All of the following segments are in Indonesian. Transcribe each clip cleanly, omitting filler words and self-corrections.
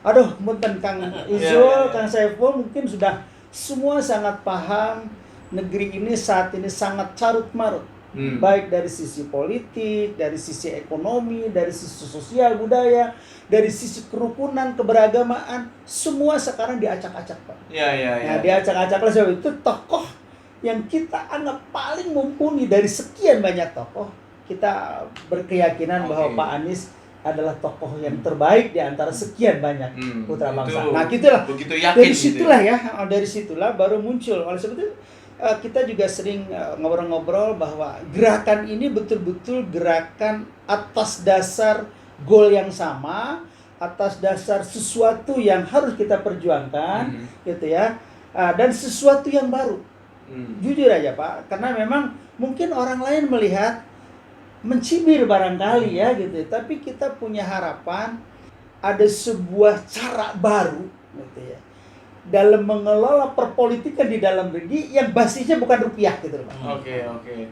Aduh, punten Kang Izul, Kang Saiful mungkin sudah semua sangat paham negeri ini saat ini sangat carut marut. Baik dari sisi politik, dari sisi ekonomi, dari sisi sosial budaya, dari sisi kerukunan, keberagamaan, semua sekarang diacak-acak, Pak. Nah, diacak-acak oleh sebab itu tokoh yang kita anggap paling mumpuni dari sekian banyak tokoh, kita berkeyakinan bahwa Pak Anies adalah tokoh yang terbaik di antara sekian banyak putra bangsa. Nah, gitulah. Dari situlah baru muncul. Oleh sebab itu kita juga sering ngobrol-ngobrol bahwa gerakan ini betul-betul gerakan atas dasar goal yang sama, atas dasar sesuatu yang harus kita perjuangkan, gitu ya, dan sesuatu yang baru. Jujur aja Pak, karena memang mungkin orang lain melihat mencibir barangkali ya gitu, tapi kita punya harapan ada sebuah cara baru, gitu ya, dalam mengelola perpolitikan di dalam negeri yang basisnya bukan rupiah gitu loh Pak. Oke.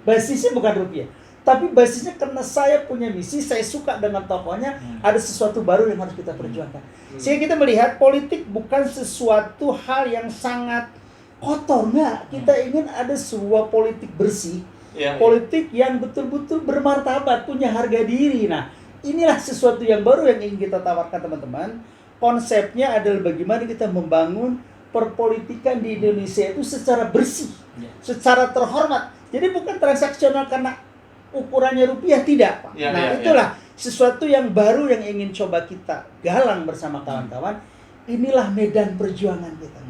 Basisnya bukan rupiah, tapi basisnya karena saya punya misi, saya suka dengan tokohnya, ada sesuatu baru yang harus kita perjuangkan. Sehingga kita melihat politik bukan sesuatu hal yang sangat kotor, enggak. Kita ingin ada sebuah politik bersih, politik yang betul-betul bermartabat, punya harga diri. Nah, inilah sesuatu yang baru yang ingin kita tawarkan teman-teman. Konsepnya adalah bagaimana kita membangun perpolitikan di Indonesia itu secara bersih, secara terhormat. Jadi bukan transaksional karena ukurannya rupiah, tidak Pak. Itulah sesuatu yang baru yang ingin coba kita galang bersama kawan-kawan. Inilah medan perjuangan kita.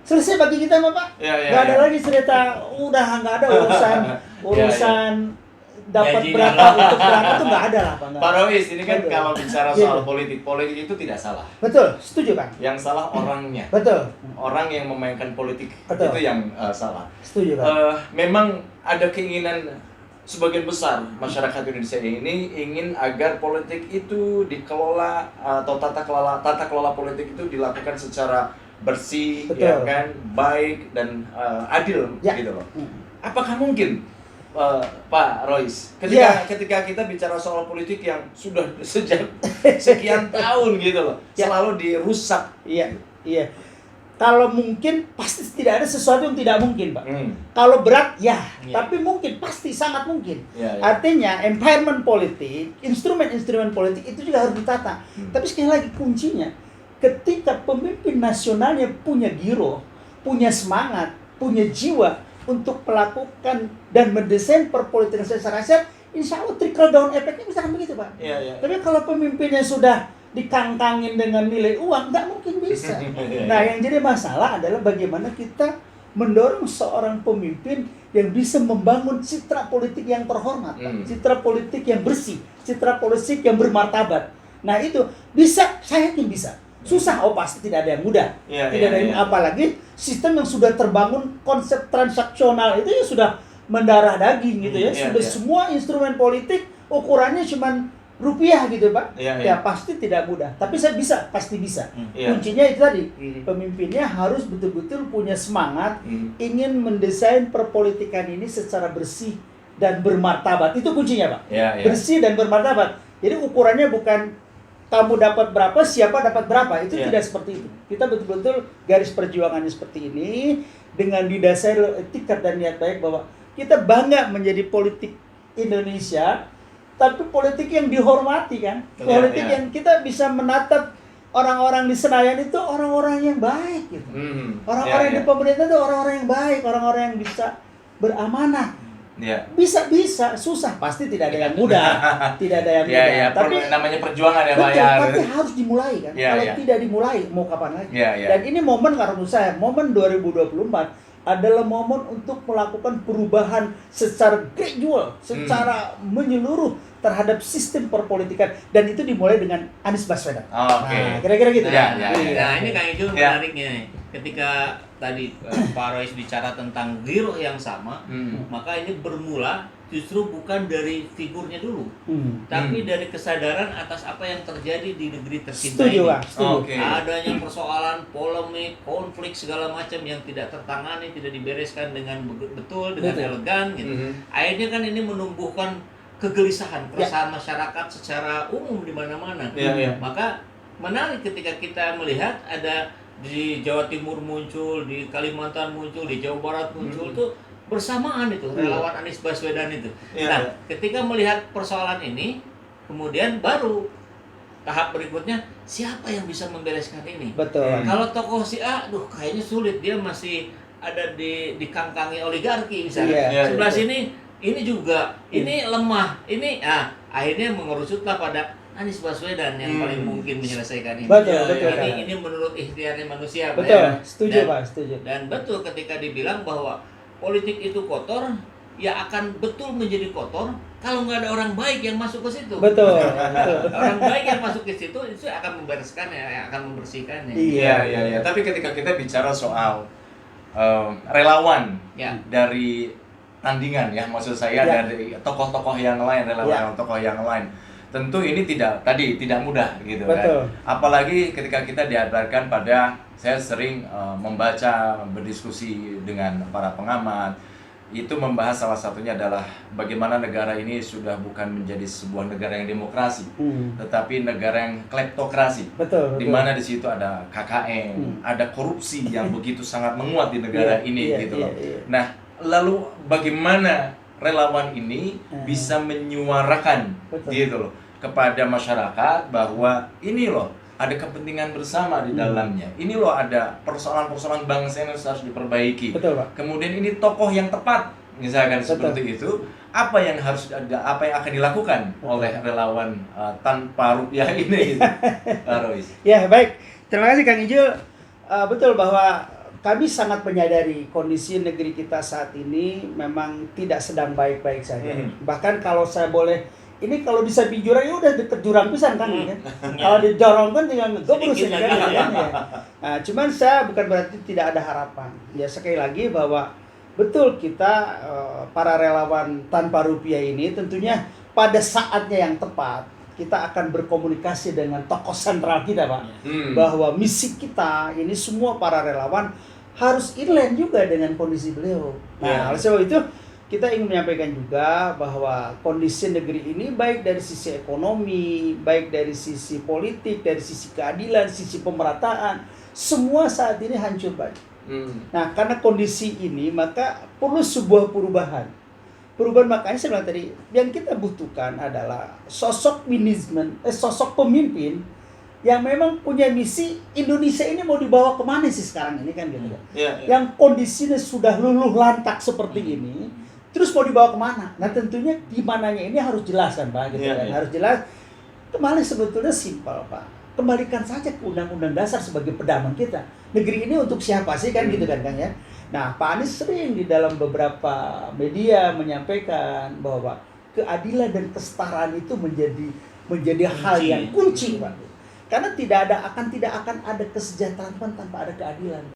Selesai bagi kita Bapak. Gak ada lagi cerita udah nggak ada urusan dapat berapa untuk berapa itu nggak ada lah Pak. Pak Rois, ini kan kalau bicara soal politik itu tidak salah. Betul, setuju Kang. Yang salah orangnya. Betul. Orang yang memainkan politik Betul. itu yang salah. Setuju Kang. Memang ada keinginan sebagian besar masyarakat Indonesia ini ingin agar politik itu dikelola atau tata kelola politik itu dilakukan secara bersih, ya kan, baik dan adil, gitu loh. Apakah mungkin Pak Rois, ketika kita bicara soal politik yang sudah sejak sekian tahun gitu loh, selalu dirusak. Iya. Kalau mungkin pasti tidak ada sesuatu yang tidak mungkin, Pak. Kalau berat, tapi mungkin, pasti sangat mungkin. Artinya environment politik, instrumen-instrumen politik itu juga harus ditata. Tapi sekali lagi kuncinya, ketika pemimpin nasionalnya punya giro, punya semangat, punya jiwa untuk melakukan dan mendesain perpolitikan secara sehat, insya Allah trickle down efeknya bisa begitu Pak. Tapi kalau pemimpinnya sudah dikangkangin dengan nilai uang, nggak mungkin bisa. Nah, yang jadi masalah adalah bagaimana kita mendorong seorang pemimpin yang bisa membangun citra politik yang terhormat, citra politik yang bersih, citra politik yang bermartabat. Nah itu bisa, saya yakin bisa. Susah, pasti tidak ada yang mudah. Tidak ada yang apalagi sistem yang sudah terbangun konsep transaksional itu ya sudah mendarah daging gitu ya. Sudah semua instrumen politik ukurannya cuma rupiah gitu Pak. Ya pasti tidak mudah. Tapi saya bisa, pasti bisa. Kuncinya itu tadi, pemimpinnya harus betul-betul punya semangat ingin mendesain perpolitikan ini secara bersih dan bermartabat. Itu kuncinya Pak. Bersih dan bermartabat. Jadi ukurannya bukan kamu dapat berapa, siapa dapat berapa. Itu tidak seperti itu. Kita betul-betul garis perjuangannya seperti ini dengan didasari etikat dan niat baik bahwa kita bangga menjadi politik Indonesia, tapi politik yang dihormati kan. Politik yang kita bisa menatap orang-orang di Senayan itu orang-orang yang baik gitu. Orang-orang di pemerintah itu orang-orang yang baik, orang-orang yang bisa beramanah. Bisa, susah, pasti tidak ada yang mudah. Tidak ada yang mudah. Tapi namanya perjuangan ya Pak. Tapi harus dimulai kan. Kalau tidak dimulai, mau kapan lagi? Dan ini momen, kalau menurut saya, momen 2024 adalah momen untuk melakukan perubahan secara gradual, secara menyeluruh terhadap sistem perpolitikan, dan itu dimulai dengan Anies Baswedan. Nah, kira-kira gitu. Nah, ini Kang Ijul menariknya. Ketika tadi Pak Rois bicara tentang giro yang sama, maka ini bermula justru bukan dari figurnya dulu, tapi dari kesadaran atas apa yang terjadi di negeri tercinta ini. Adanya persoalan, polemik, konflik segala macam yang tidak tertangani, tidak dibereskan dengan betul, dengan elegan gitu. Akhirnya kan ini menumbuhkan kegelisahan, perasaan masyarakat secara umum di mana-mana. Maka menarik ketika kita melihat ada di Jawa Timur muncul, di Kalimantan muncul, di Jawa Barat muncul tuh bersamaan itu relawan Anies Baswedan itu. Nah, ketika melihat persoalan ini, kemudian baru tahap berikutnya siapa yang bisa membereskan ini? Betul. Kalau tokoh si A, kayaknya sulit, dia masih ada dikangkangi oligarki misalnya. Sebelah sini ini juga, ini lemah, ini akhirnya mengerucutlah pada Anies Baswedan yang paling mungkin menyelesaikan ini. Betul. Ini menurut ikhtiarnya manusia. Betul, setuju Pak, setuju. Dan betul ketika dibilang bahwa politik itu kotor, ya akan betul menjadi kotor kalau nggak ada orang baik yang masuk ke situ. Betul. Orang baik yang masuk ke situ itu akan membereskannya, akan membersihkannya. Iya. Tapi ketika kita bicara soal relawan dari tandingan, ya maksud saya dari tokoh-tokoh yang lain, relawan tokoh yang lain, tentu ini tidak mudah gitu. Betul. Kan. Apalagi ketika kita dihadapkan pada, saya sering membaca, berdiskusi dengan para pengamat, itu membahas salah satunya adalah bagaimana negara ini sudah bukan menjadi sebuah negara yang demokrasi, tetapi negara yang kleptokrasi. Betul. Di mana di situ ada KKN, ada korupsi yang begitu sangat menguat di negara ini gitu loh. Nah, lalu bagaimana relawan ini bisa menyuarakan gitu loh kepada masyarakat bahwa ini loh ada kepentingan bersama di dalamnya. Ini loh ada persoalan-persoalan bangsa yang harus diperbaiki. Betul, Pak. Kemudian ini tokoh yang tepat, misalkan seperti itu. Apa yang akan dilakukan oleh relawan tanpa rupiah ini, gitu, Rois? Ya, baik. Terima kasih Kang Ijul. Betul bahwa kami sangat menyadari kondisi negeri kita saat ini memang tidak sedang baik-baik saja. Bahkan kalau saya boleh, ini kalau bisa jurang ya udah deket jurang pisan kan, kan? Kalau didorong kan tinggal ngegobrus kan, ya. Nah, cuman saya bukan berarti tidak ada harapan. Ya sekali lagi bahwa betul kita para relawan tanpa rupiah ini tentunya pada saatnya yang tepat kita akan berkomunikasi dengan tokoh sentral kita, Pak. Bahwa misi kita ini semua para relawan harus inline juga dengan kondisi beliau. Nah, oleh sebab itu kita ingin menyampaikan juga bahwa kondisi negeri ini baik dari sisi ekonomi, baik dari sisi politik, dari sisi keadilan, sisi pemerataan, semua saat ini hancur, Pak. Nah, karena kondisi ini maka perlu sebuah perubahan. Perubahan, makanya saya bilang tadi, yang kita butuhkan adalah sosok pemimpin yang memang punya misi Indonesia ini mau dibawa kemana sih sekarang ini kan gitu. Yang kondisinya sudah luluh lantak seperti ini, terus mau dibawa kemana? Nah tentunya di mananya ini harus jelas kan Pak, gitu kan. Harus jelas. Kembali sebetulnya simpel Pak. Kembalikan saja ke Undang-Undang Dasar sebagai pedoman kita. Negeri ini untuk siapa sih kan gitu kan Kang ya. Nah Pak Anies sering di dalam beberapa media menyampaikan bahwa keadilan dan kesetaraan itu menjadi hal yang kunci Pak. Karena tidak akan ada kesejahteraan tanpa ada keadilan.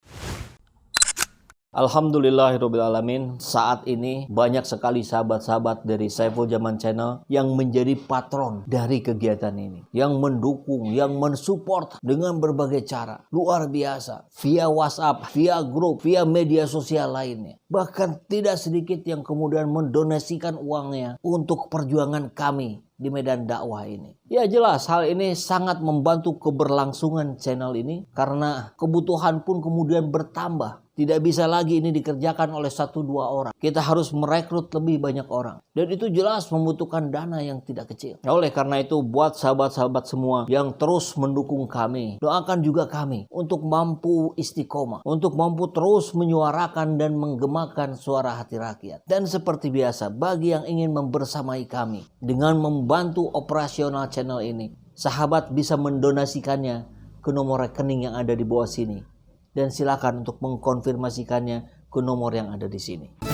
Alhamdulillahirrabbilalamin, saat ini banyak sekali sahabat-sahabat dari Saiful Zaman Channel yang menjadi patron dari kegiatan ini, yang mendukung, yang mensupport dengan berbagai cara, luar biasa, via WhatsApp, via grup, via media sosial lainnya. Bahkan tidak sedikit yang kemudian mendonasikan uangnya untuk perjuangan kami di medan dakwah ini. Ya jelas hal ini sangat membantu keberlangsungan channel ini karena kebutuhan pun kemudian bertambah. Tidak bisa lagi ini dikerjakan oleh 1-2 orang. Kita harus merekrut lebih banyak orang. Dan itu jelas membutuhkan dana yang tidak kecil. Nah, oleh karena itu buat sahabat-sahabat semua yang terus mendukung kami, doakan juga kami untuk mampu istiqomah, untuk mampu terus menyuarakan dan menggemakan suara hati rakyat. Dan seperti biasa, bagi yang ingin membersamai kami dengan membantu operasional channel ini, sahabat bisa mendonasikannya ke nomor rekening yang ada di bawah sini. Dan silakan untuk mengkonfirmasikannya ke nomor yang ada di sini.